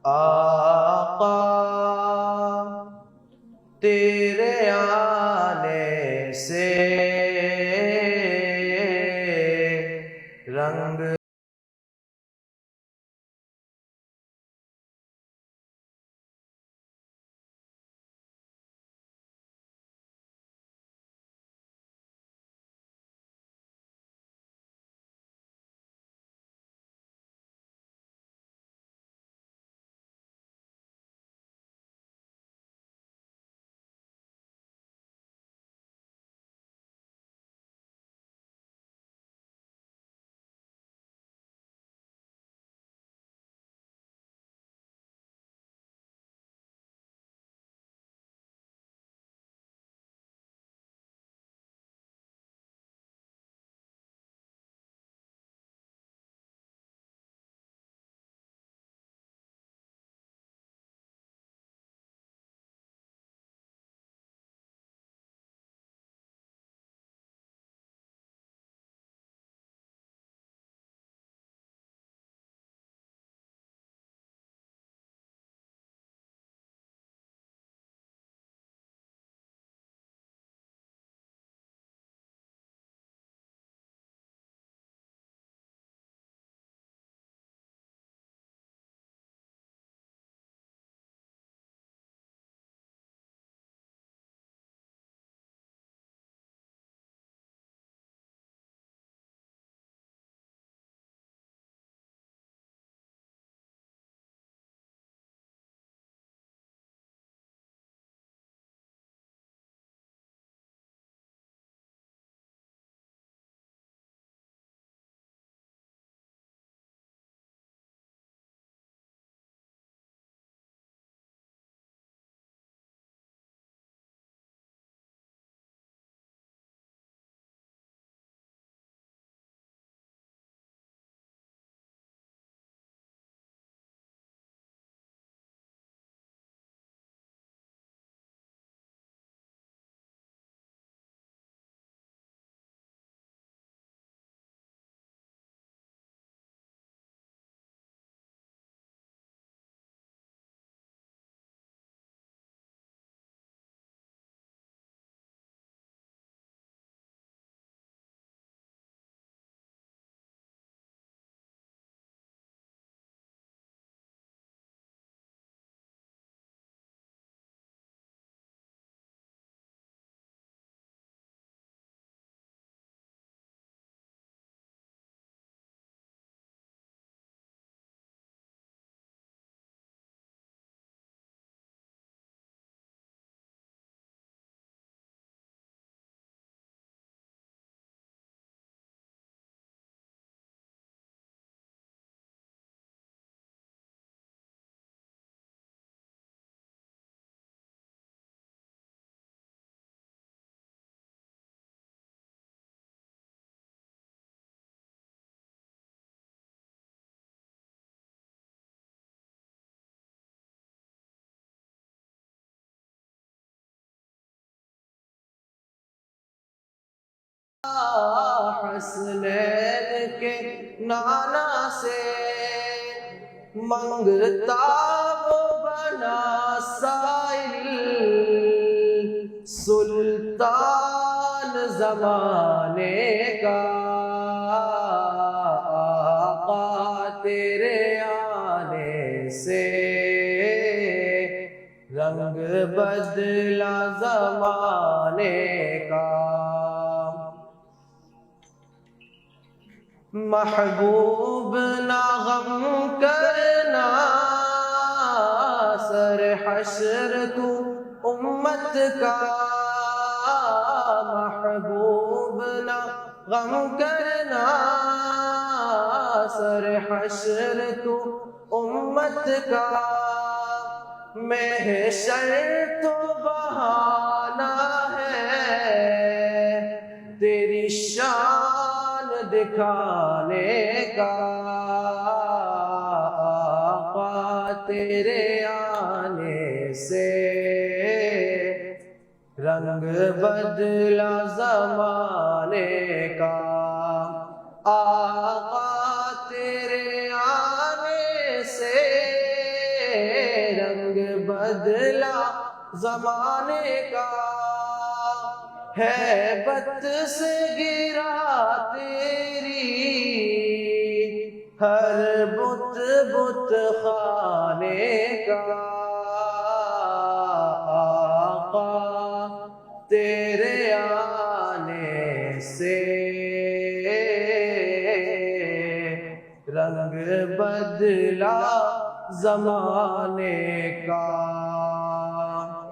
आका तेरे आने से रंग हसनैन के नाना से मंगता वो बना साइल सुल्तान जमाने का आका तेरे आने से रंग बदला जमाने का। महबूब ना गम करना सर हश्र तू उम्मत का। महबूब ना गम करना सर हश्र तू उम्मत का। महशर तो बहाना है तेरी शान दिखाने का। आका तेरे आने से रंग बदला ज़माने का। आका तेरे आने से रंग बदला जमाने का, है बत से गिरा तेरी हर बुत बुत खाने का। आका तेरे आने से रंग बदला जमाने का।